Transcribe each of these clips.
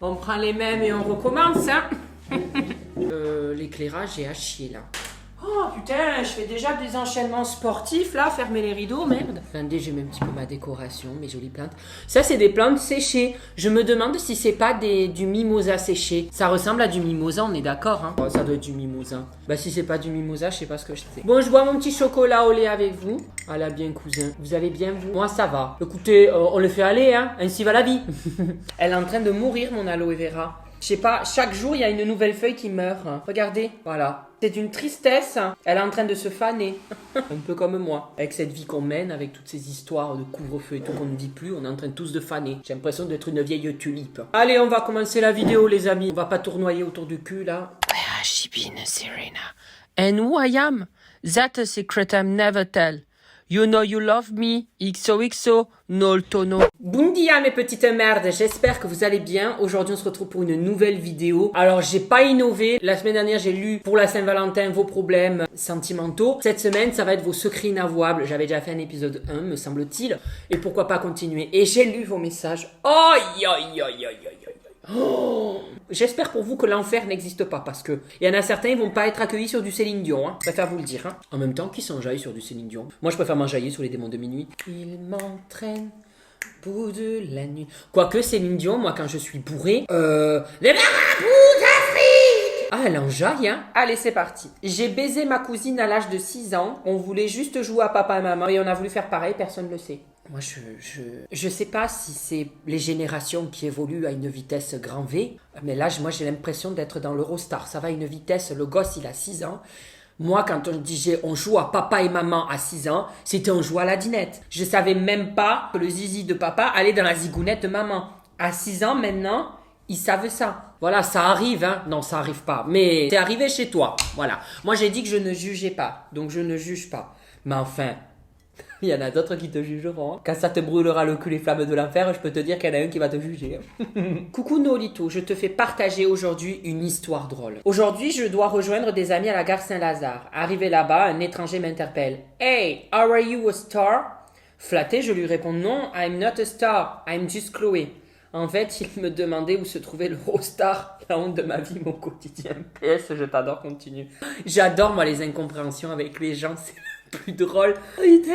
On prend les mêmes et on recommence, hein. L'éclairage est à chier, là. Oh putain, je fais déjà des enchaînements sportifs, là, fermer les rideaux, merde. Attendez, j'ai même un petit peu ma décoration, mes jolies plantes. Ça, c'est des plantes séchées. Je me demande si c'est pas du mimosa séché. Ça ressemble à du mimosa, on est d'accord, hein. Oh, ça doit être du mimosa. Bah, si c'est pas du mimosa, je sais pas ce que je sais. Bon, je bois mon petit chocolat au lait avec vous. Ah là, bien, cousin. Vous allez bien, vous? Moi, ça va. Écoutez, on le fait aller, hein. Ainsi va la vie. Elle est en train de mourir, mon aloe vera. Je sais pas, chaque jour, il y a une nouvelle feuille qui meurt. Regardez, voilà. C'est d'une tristesse. Elle est en train de se faner. Un peu comme moi. Avec cette vie qu'on mène, avec toutes ces histoires de couvre-feu et tout qu'on ne vit plus, on est en train tous de faner. J'ai l'impression d'être une vieille tulipe. Allez, on va commencer la vidéo, les amis. On va pas tournoyer autour du cul, là. Where has she been, Serena? And who I am? That's a secret I'm never tell. You know you love me, XOXO, nol tono. Bon dia mes petites merdes, j'espère que vous allez bien. Aujourd'hui on se retrouve pour une nouvelle vidéo. Alors j'ai pas innové, la semaine dernière j'ai lu pour la Saint-Valentin vos problèmes sentimentaux. Cette semaine ça va être vos secrets inavouables. J'avais déjà fait un épisode 1 me semble-t-il. Et pourquoi pas continuer. Et j'ai lu vos messages. Aïe aïe aïe aïe aïe aïe. Oh, j'espère pour vous que l'enfer n'existe pas parce que il y en a certains ils vont pas être accueillis sur du Céline Dion, hein. Je préfère vous le dire, hein. En même temps, qui s'enjaille sur du Céline Dion? Moi je préfère m'enjailler sur les démons de minuit. Il m'entraîne au bout de la nuit. Quoique Céline Dion, moi quand je suis bourré, les marabouts d'Afrique. Ah, elle enjaille, hein. Allez, c'est parti. J'ai baisé ma cousine à l'âge de 6 ans. On voulait juste jouer à papa et maman et on a voulu faire pareil, personne ne le sait. Moi, je sais pas si c'est les générations qui évoluent à une vitesse grand V, mais là, moi, j'ai l'impression d'être dans l'Eurostar. Ça va à une vitesse, le gosse, il a 6 ans. Moi, quand on joue à papa et maman à 6 ans, c'était on joue à la dinette. Je savais même pas que le zizi de papa allait dans la zigounette de maman. À 6 ans, maintenant, ils savent ça. Voilà, ça arrive, hein. Non, ça arrive pas. Mais c'est arrivé chez toi. Voilà. Moi, j'ai dit que je ne jugeais pas. Donc, je ne juge pas. Mais enfin... Il y en a d'autres qui te jugeront. Hein. Quand ça te brûlera le cul les flammes de l'enfer, je peux te dire qu'il y en a un qui va te juger. Coucou Nolito, je te fais partager aujourd'hui une histoire drôle. Aujourd'hui, je dois rejoindre des amis à la gare Saint-Lazare. Arrivé là-bas, un étranger m'interpelle. Hey, how are you a star? Flatté, je lui réponds non, I'm not a star, I'm just Chloé. En fait, il me demandait où se trouvait l'Eurostar. La honte de ma vie, mon quotidien. PS, je t'adore, continue. J'adore, moi, les incompréhensions avec les gens. C'est plus drôle.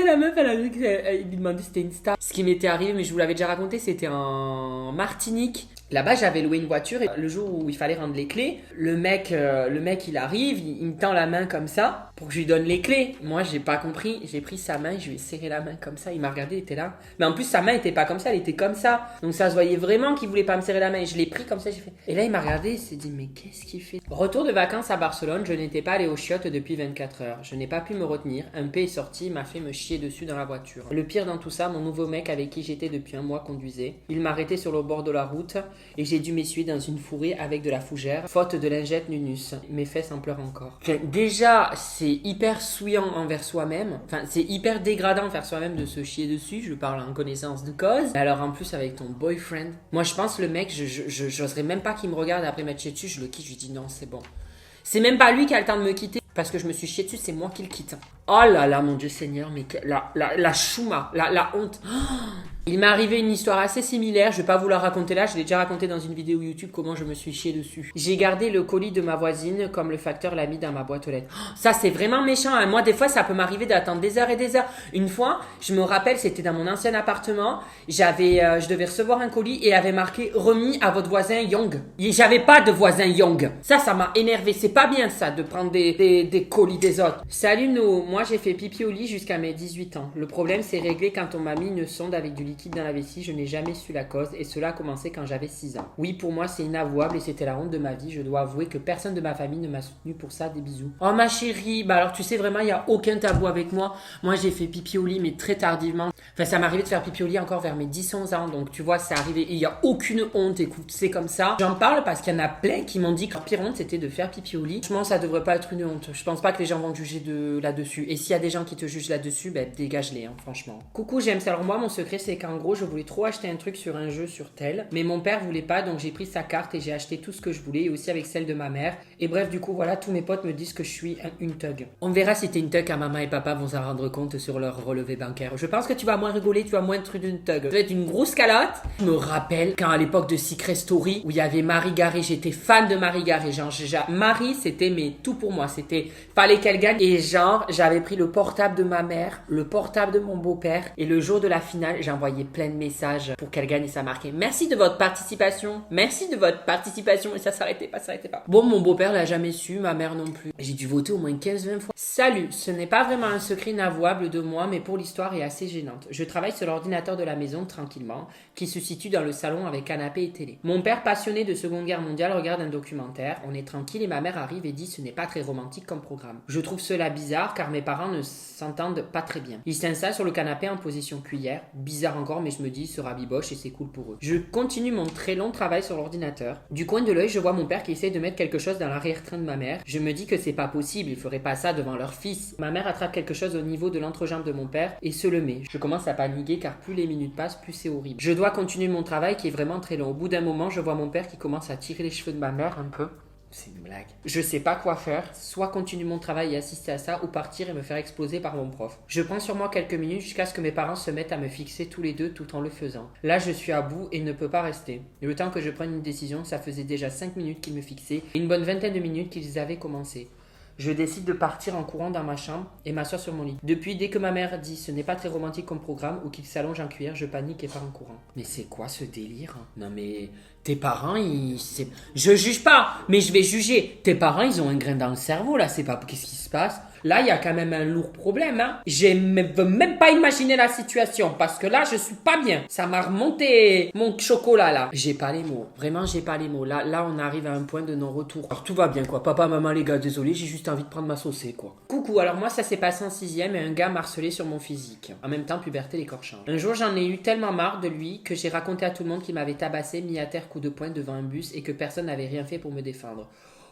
La meuf, elle lui demandait si c'était une star. Ce qui m'était arrivé, mais je vous l'avais déjà raconté, c'était en Martinique. Là-bas, j'avais loué une voiture et le jour où il fallait rendre les clés, le mec il arrive, il me tend la main comme ça pour que je lui donne les clés. Moi, j'ai pas compris, j'ai pris sa main, je lui ai serré la main comme ça, il m'a regardé, il était là. Mais en plus, sa main était pas comme ça, elle était comme ça. Donc ça se voyait vraiment qu'il voulait pas me serrer la main et je l'ai pris comme ça, j'ai fait. Et là, il m'a regardé, il s'est dit mais qu'est-ce qu'il fait? Retour de vacances à Barcelone, je n'étais pas allé aux chiottes depuis 24 heures. Je n'ai pas pu me retenir. Un P est sorti, il m'a fait me chier dessus dans la voiture. Le pire dans tout ça, mon nouveau mec avec qui j'étais depuis un mois conduisait. Il m'a arrêté sur le bord de la route et j'ai dû m'essuyer dans une fourrée avec de la fougère, faute de lingette nunus. Mes fesses en pleurent encore. Déjà, c'est hyper souillant envers soi-même. Enfin, c'est hyper dégradant envers soi-même de se chier dessus. Je parle en connaissance de cause. Alors en plus avec ton boyfriend. Moi, je pense le mec, j'oserais même pas qu'il me regarde après m'être chié dessus. Je le quitte, je lui dis non, c'est bon. C'est même pas lui qui a le temps de me quitter. Parce que je me suis chié dessus, c'est moi qui le quitte. Oh là là, mon Dieu Seigneur, mais la chouma, la honte. Oh, il m'est arrivé une histoire assez similaire, je vais pas vous la raconter là, je l'ai déjà raconté dans une vidéo YouTube comment je me suis chié dessus. J'ai gardé le colis de ma voisine comme le facteur l'a mis dans ma boîte aux lettres. Oh, ça c'est vraiment méchant, hein. Moi des fois ça peut m'arriver d'attendre des heures et des heures. Une fois, je me rappelle, c'était dans mon ancien appartement, je devais recevoir un colis et il avait marqué remis à votre voisin Young. J'avais pas de voisin Young. Ça m'a énervé, c'est pas bien ça de prendre des colis des autres. Salut No, moi j'ai fait pipi au lit jusqu'à mes 18 ans. Le problème c'est réglé quand on m'a mis une sonde avec du liquide dans la vessie, je n'ai jamais su la cause et cela a commencé quand j'avais 6 ans. Oui, pour moi c'est inavouable et c'était la honte de ma vie. Je dois avouer que personne de ma famille ne m'a soutenu pour ça. Des bisous. Oh ma chérie, bah alors tu sais vraiment il n'y a aucun tabou avec moi. Moi j'ai fait pipi au lit mais très tardivement. Enfin ça m'est arrivé de faire pipi au lit encore vers mes 10-11 ans. Donc tu vois c'est arrivé et il n'y a aucune honte. Écoute c'est comme ça. J'en parle parce qu'il y en a plein qui m'ont dit que la pire honte c'était de faire pipi au lit. Franchement ça devrait pas être une honte. Je pense pas que les gens vont te juger là-dessus. Et s'il y a des gens qui te jugent là-dessus, ben dégage-les hein, franchement. Coucou j'aime ça. Alors moi mon secret c'est qu'en gros, je voulais trop acheter un truc sur un jeu sur tel, mais mon père voulait pas, donc j'ai pris sa carte et j'ai acheté tout ce que je voulais, et aussi avec celle de ma mère. Et bref, du coup, voilà, tous mes potes me disent que je suis une thug. On verra si t'es une thug quand maman et papa vont s'en rendre compte sur leur relevé bancaire. Je pense que tu vas moins rigoler, tu vas moins être une thug. Tu vas être une grosse calotte. Je me rappelle quand à l'époque de Secret Story, où il y avait Marie Garé, j'étais fan de Marie Garé. Genre, Marie, c'était tout pour moi. C'était, fallait qu'elle gagne. Et genre, j'avais pris le portable de ma mère, le portable de mon beau-père, et le jour de la finale, j'ai envoyé plein de messages pour qu'elle gagne et ça marquait. Merci de votre participation. Merci de votre participation. Et ça s'arrêtait pas. Bon, mon beau-père l'a jamais su, ma mère non plus. J'ai dû voter au moins 15-20 fois. Salut, ce n'est pas vraiment un secret inavouable de moi, mais pour l'histoire est assez gênante. Je travaille sur l'ordinateur de la maison tranquillement, qui se situe dans le salon avec canapé et télé. Mon père, passionné de Seconde Guerre mondiale, regarde un documentaire. On est tranquille et ma mère arrive et dit ce n'est pas très romantique comme programme. Je trouve cela bizarre car mes parents ne s'entendent pas très bien. Ils s'installent sur le canapé en position cuillère. Bizarre encore, mais je me dis, ce rabiboche et c'est cool pour eux. Je continue mon très long travail sur l'ordinateur. Du coin de l'œil, je vois mon père qui essaie de mettre quelque chose dans l'arrière-train de ma mère. Je me dis que c'est pas possible, ils feraient pas ça devant leur fils. Ma mère attrape quelque chose au niveau de l'entrejambe de mon père et se le met. Je commence à paniquer car plus les minutes passent, plus c'est horrible. Je dois continuer mon travail qui est vraiment très long. Au bout d'un moment, je vois mon père qui commence à tirer les cheveux de ma mère un peu. C'est une blague. Je sais pas quoi faire, soit continuer mon travail et assister à ça, ou partir et me faire exploser par mon prof. Je prends sur moi quelques minutes jusqu'à ce que mes parents se mettent à me fixer tous les deux tout en le faisant. Là, je suis à bout et ne peux pas rester. Et le temps que je prenne une décision, ça faisait déjà 5 minutes qu'ils me fixaient et une bonne vingtaine de minutes qu'ils avaient commencé. Je décide de partir en courant dans ma chambre et m'asseoir sur mon lit. Depuis, dès que ma mère dit ce n'est pas très romantique comme programme ou qu'il s'allonge en cuillère, je panique et pars en courant. Mais c'est quoi ce délire? Non mais tes parents, je juge pas, mais je vais juger. Tes parents, ils ont un grain dans le cerveau là, c'est pas... Qu'est-ce qui se passe? Là, il y a quand même un lourd problème. Hein. Je ne veux même pas imaginer la situation parce que là, je suis pas bien. Ça m'a remonté mon chocolat là. J'ai pas les mots. Vraiment, j'ai pas les mots. Là, on arrive à un point de non-retour. Alors, tout va bien quoi. Papa, maman, les gars, désolé, j'ai juste envie de prendre ma saucée quoi. Coucou, alors moi, ça s'est passé en 6e et un gars m'a harcelé sur mon physique. En même temps, puberté, les corps changent. Un jour, j'en ai eu tellement marre de lui que j'ai raconté à tout le monde qu'il m'avait tabassé, mis à terre coup de poing devant un bus et que personne n'avait rien fait pour me défendre.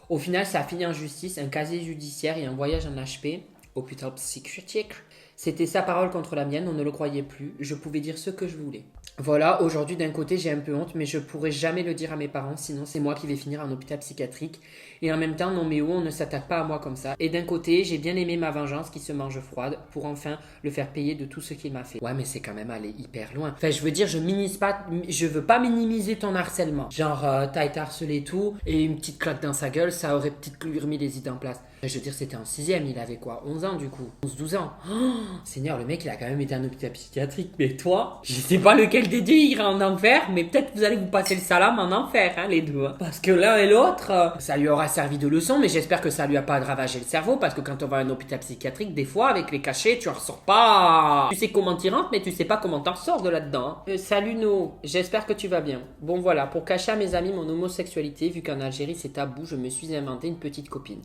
Au final, ça a fini en justice, un casier judiciaire et un voyage en HP, hôpital psychiatrique. C'était sa parole contre la mienne, on ne le croyait plus, je pouvais dire ce que je voulais. Voilà, aujourd'hui d'un côté j'ai un peu honte, mais je pourrais jamais le dire à mes parents, sinon c'est moi qui vais finir en hôpital psychiatrique. Et en même temps, non mais oh, on ne s'attaque pas à moi comme ça. Et d'un côté, j'ai bien aimé ma vengeance qui se mange froide, pour enfin le faire payer de tout ce qu'il m'a fait. Ouais mais c'est quand même aller hyper loin. Enfin je veux dire, je veux pas minimiser ton harcèlement. Genre, t'as été harcelé et tout, et une petite claque dans sa gueule, ça aurait peut-être lui remis les idées en place. Je veux dire, c'était en 6e, il avait quoi, 11 ans du coup, 11-12 ans. Oh, Seigneur, le mec il a quand même été en hôpital psychiatrique, mais toi, je sais pas lequel des deux ira en enfer, mais peut-être vous allez vous passer le salam en enfer, hein, les deux. Hein. Parce que l'un et l'autre, ça lui aura servi de leçon, mais j'espère que ça lui a pas ravagé le cerveau, parce que quand on va à un hôpital psychiatrique, des fois, avec les cachets, tu en ressors pas. Tu sais comment t'y rentres, mais tu sais pas comment t'en ressors de là-dedans. Salut No, j'espère que tu vas bien. Bon voilà, pour cacher à mes amis mon homosexualité, vu qu'en Algérie c'est tabou, je me suis inventé une petite copine.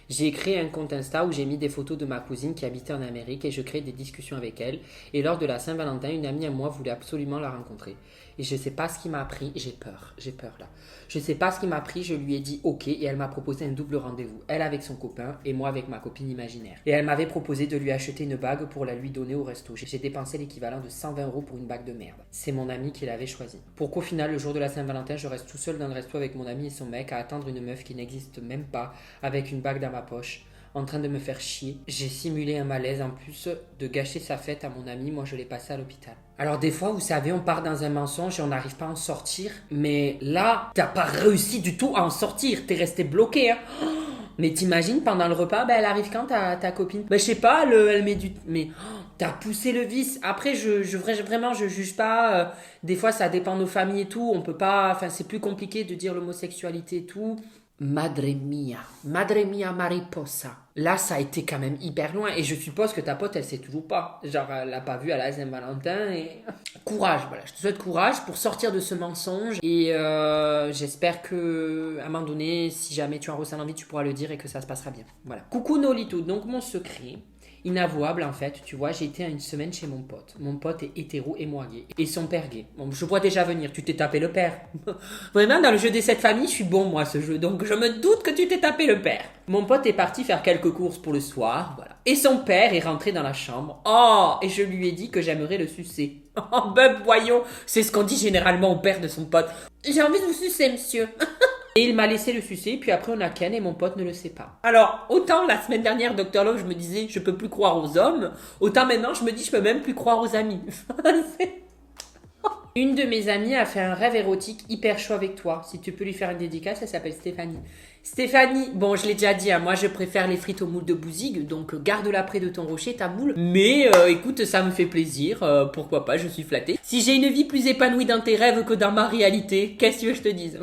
J'ai créé un compte Insta où j'ai mis des photos de ma cousine qui habitait en Amérique et je crée des discussions avec elle. Et lors de la Saint-Valentin, une amie à moi voulait absolument la rencontrer. Et je sais pas ce qui m'a pris, j'ai peur là. Je sais pas ce qui m'a pris, je lui ai dit ok et elle m'a proposé un double rendez-vous. Elle avec son copain et moi avec ma copine imaginaire. Et elle m'avait proposé de lui acheter une bague pour la lui donner au resto. J'ai dépensé l'équivalent de 120 € pour une bague de merde. C'est mon ami qui l'avait choisie. Pour qu'au final, le jour de la Saint-Valentin, je reste tout seul dans le resto avec mon ami et son mec à attendre une meuf qui n'existe même pas avec une bague dans ma poche. En train de me faire chier. J'ai simulé un malaise en plus de gâcher sa fête à mon ami, moi je l'ai passé à l'hôpital. Alors des fois, vous savez, on part dans un mensonge et on n'arrive pas à en sortir, mais là, t'as pas réussi du tout à en sortir, t'es resté bloqué, hein. Mais t'imagines, pendant le repas, elle arrive quand ta copine? Je sais pas, elle met du... Mais t'as poussé le vice. Après, vraiment, je juge pas. Des fois, ça dépend de nos familles et tout, on peut pas... Enfin, c'est plus compliqué de dire l'homosexualité et tout. Madre mia mariposa. Là, ça a été quand même hyper loin. Et je suppose que ta pote, elle sait toujours pas. Genre, elle l'a pas vu à la Saint-Valentin. Et... Courage, voilà. Je te souhaite courage pour sortir de ce mensonge. Et j'espère que, à un moment donné, si jamais tu en ressens l'envie, tu pourras le dire et que ça se passera bien. Voilà. Coucou Nolito. Donc, mon secret, inavouable en fait, tu vois, j'ai été une semaine chez mon pote. Mon pote est hétéro et moi gay. Et son père gay. Bon, je vois déjà venir, tu t'es tapé le père. Vraiment, dans le jeu des 7 familles, je suis bon moi ce jeu, donc je me doute que tu t'es tapé le père. Mon pote est parti faire quelques courses pour le soir, voilà. Et son père est rentré dans la chambre. Oh, et je lui ai dit que j'aimerais le sucer. Oh, ben voyons, c'est ce qu'on dit généralement au père de son pote. J'ai envie de vous sucer, monsieur. Et il m'a laissé le sucer, puis après on a ken et mon pote ne le sait pas. Alors, autant la semaine dernière, Dr Love, je me disais, je peux plus croire aux hommes, autant maintenant, je me dis, je peux même plus croire aux amis. Une de mes amies a fait un rêve érotique hyper chaud avec toi. Si tu peux lui faire une dédicace, elle s'appelle Stéphanie. Stéphanie, bon, je l'ai déjà dit, hein, moi je préfère les frites aux moules de Bouzigues, donc garde-la près de ton rocher, ta moule. Mais écoute, ça me fait plaisir, pourquoi pas, je suis flattée. Si j'ai une vie plus épanouie dans tes rêves que dans ma réalité, qu'est-ce que tu veux que je te dise?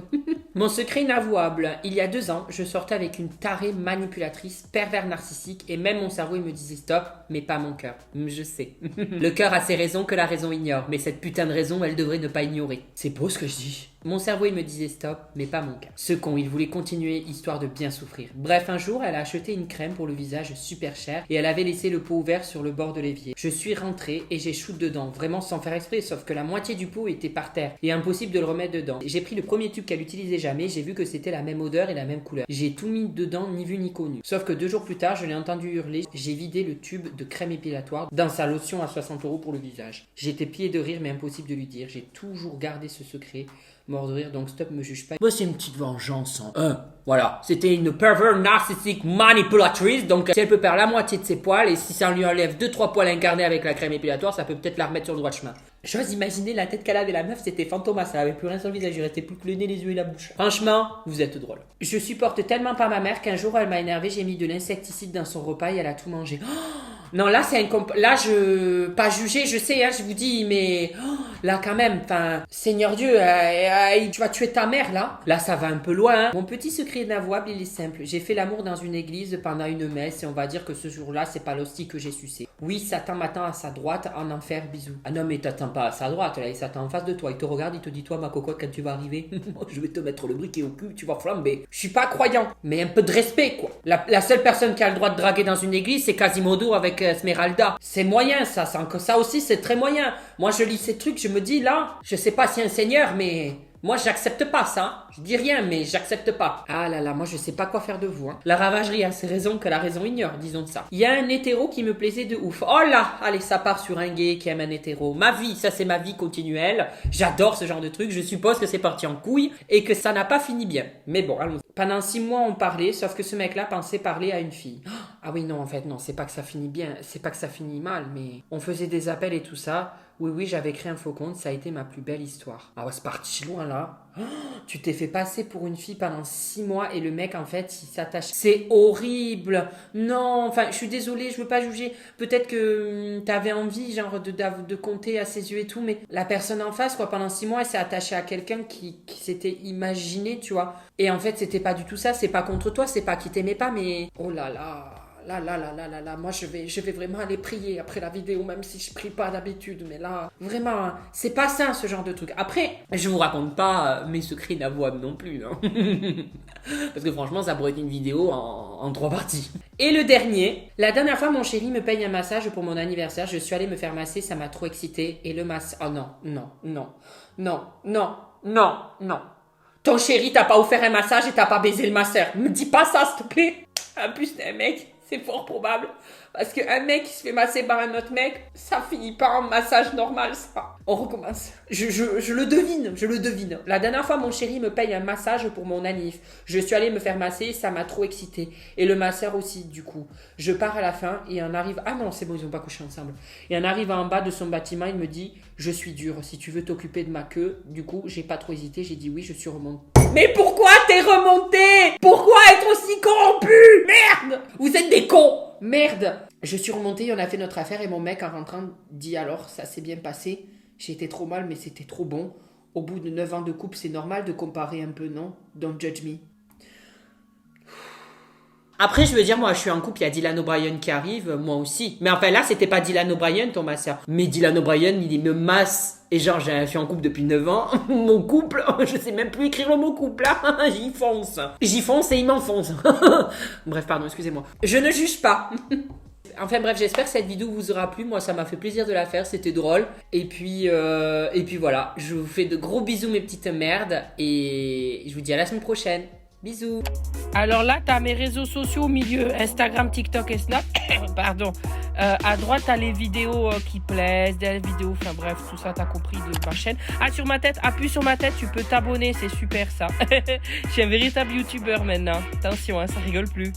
Mon secret inavouable, il y a 2 ans, je sortais avec une tarée manipulatrice, pervers narcissique, et même mon cerveau il me disait stop, mais pas mon cœur. Je sais. Le cœur a ses raisons que la raison ignore, mais cette putain de raison, elle devrait ne pas ignorer. C'est beau ce que je dis. Mon cerveau, il me disait stop, mais pas mon cœur. Ce con, il voulait continuer, histoire de bien souffrir. Bref, un jour, elle a acheté une crème pour le visage super chère et elle avait laissé le pot ouvert sur le bord de l'évier. Je suis rentrée et j'ai shoot dedans, vraiment sans faire exprès, sauf que la moitié du pot était par terre et impossible de le remettre dedans. J'ai pris le premier tube qu'elle utilisait jamais, j'ai vu que c'était la même odeur et la même couleur. J'ai tout mis dedans, ni vu ni connu. Sauf que 2 jours plus tard, je l'ai entendu hurler, j'ai vidé le tube de crème épilatoire dans sa lotion à 60 € pour le visage. J'étais plié de rire, mais impossible de lui dire. J'ai toujours gardé ce secret. Mort de rire, donc stop, me juge pas. Moi, c'est une petite vengeance. Voilà, c'était une pervers narcissique manipulatrice, donc si elle peut perdre la moitié de ses poils, et si ça lui enlève 2-3 poils incarnés avec la crème épilatoire, ça peut peut-être la remettre sur le droit chemin. J'ose imaginer la tête qu'elle avait, la meuf, c'était Fantomas, elle avait plus rien sur le visage, il restait plus que le nez, les yeux et la bouche. Franchement, vous êtes drôle. Je supporte tellement pas ma mère qu'un jour, elle m'a énervé, j'ai mis de l'insecticide dans son repas et elle a tout mangé. Non, là, là, je... Pas juger, je sais, hein, je vous dis, mais... là, quand même, enfin... Seigneur Dieu, tu vas tuer ta mère, là. Là, ça va un peu loin, hein. Mon petit secret inavouable, il est simple. J'ai fait l'amour dans une église pendant une messe et on va dire que ce jour-là, c'est pas l'hostie que j'ai sucé. Oui, Satan m'attend à sa droite, en enfer, bisous. Ah non, mais t'attends pas à sa droite, là, il s'attend en face de toi. Il te regarde, il te dit, toi, ma cocotte, quand tu vas arriver, je vais te mettre le briquet au cul, tu vas flamber. Je suis pas croyant, mais un peu de respect, quoi. La seule personne qui a le droit de draguer dans une église, c'est Quasimodo avec Esmeralda. C'est moyen, ça aussi, c'est très moyen. Moi, je lis ces trucs, je me dis, là, je sais pas si un seigneur, mais... Moi, j'accepte pas ça. Je dis rien, mais j'accepte pas. Ah là là, moi, je sais pas quoi faire de vous. Hein. La ravagerie a ses raisons que la raison ignore, disons ça. Il y a un hétéro qui me plaisait de ouf. Oh là, allez, ça part sur un gay qui aime un hétéro. Ma vie, ça c'est ma vie continuelle. J'adore ce genre de truc. Je suppose que c'est parti en couille et que ça n'a pas fini bien. Mais bon, allons. Pendant 6 mois, on parlait, sauf que ce mec-là pensait parler à une fille. Ah oui, non, en fait, non, c'est pas que ça finit bien. C'est pas que ça finit mal, mais on faisait des appels et tout ça. Oui, j'avais créé un faux compte, ça a été ma plus belle histoire. Ah ouais, c'est parti loin là. Tu t'es fait passer pour une fille pendant 6 mois et le mec en fait il s'attache. C'est horrible. Non, enfin je suis désolée, je veux pas juger. Peut-être que t'avais envie genre de compter à ses yeux et tout, mais la personne en face quoi pendant 6 mois elle s'est attachée à quelqu'un qui s'était imaginé, tu vois. Et en fait c'était pas du tout ça, c'est pas contre toi, c'est pas qu'il t'aimait pas, mais oh là là. Là, moi je vais vraiment aller prier après la vidéo, même si je prie pas d'habitude, mais là, vraiment, hein, c'est pas ça ce genre de truc. Après, je vous raconte pas mes secrets inavouables non plus, hein. Parce que franchement, ça pourrait être une vidéo en 3 parties. Et le dernier, la dernière fois, mon chéri me paye un massage pour mon anniversaire, je suis allée me faire masser, ça m'a trop excitée, et le massage, oh non. Ton chéri t'a pas offert un massage et t'as pas baisé le masseur. Me dis pas ça, s'il te plaît. En plus, t'es un mec. C'est fort probable. Parce qu'un mec qui se fait masser par un autre mec, ça finit pas en massage normal, ça. On recommence. Je le devine. La dernière fois, mon chéri me paye un massage pour mon anniv. Je suis allée me faire masser, ça m'a trop excitée. Et le masseur aussi, du coup. Je pars à la fin et on arrive... Ah non, c'est bon, ils ont pas couché ensemble. Et on arrive en bas de son bâtiment, il me dit « Je suis dur, si tu veux t'occuper de ma queue. » Du coup, j'ai pas trop hésité, j'ai dit oui, je suis remontée. Mais pourquoi t'es remonté? Pourquoi être aussi corrompu? Merde! Vous êtes des cons! Merde! Je suis remontée, on a fait notre affaire et mon mec en rentrant dit alors, ça s'est bien passé. J'ai été trop mal, mais c'était trop bon. Au bout de 9 ans de couple, c'est normal de comparer un peu, non? Don't judge me. Après, je veux dire, moi, je suis en couple, il y a Dylan O'Brien qui arrive, moi aussi. Mais enfin, là, c'était pas Dylan O'Brien, ton masseur. Mais Dylan O'Brien, il me masse. Et genre, je suis en couple depuis 9 ans. Mon couple, je sais même plus écrire le mot couple, là. J'y fonce et il m'enfonce. Bref, pardon, excusez-moi. Je ne juge pas. Enfin bref, j'espère que cette vidéo vous aura plu. Moi, ça m'a fait plaisir de la faire, c'était drôle. Et puis voilà, je vous fais de gros bisous mes petites merdes et je vous dis à la semaine prochaine. Bisous. Alors là, tu as mes réseaux sociaux au milieu, Instagram, TikTok et Snap. Pardon. À droite, tu as les vidéos qui plaisent, des vidéos, enfin bref, tout ça, tu as compris de ma chaîne. Ah, sur ma tête, appuie sur ma tête, tu peux t'abonner, c'est super ça. Je suis un véritable youtubeur maintenant. Attention, hein, ça rigole plus.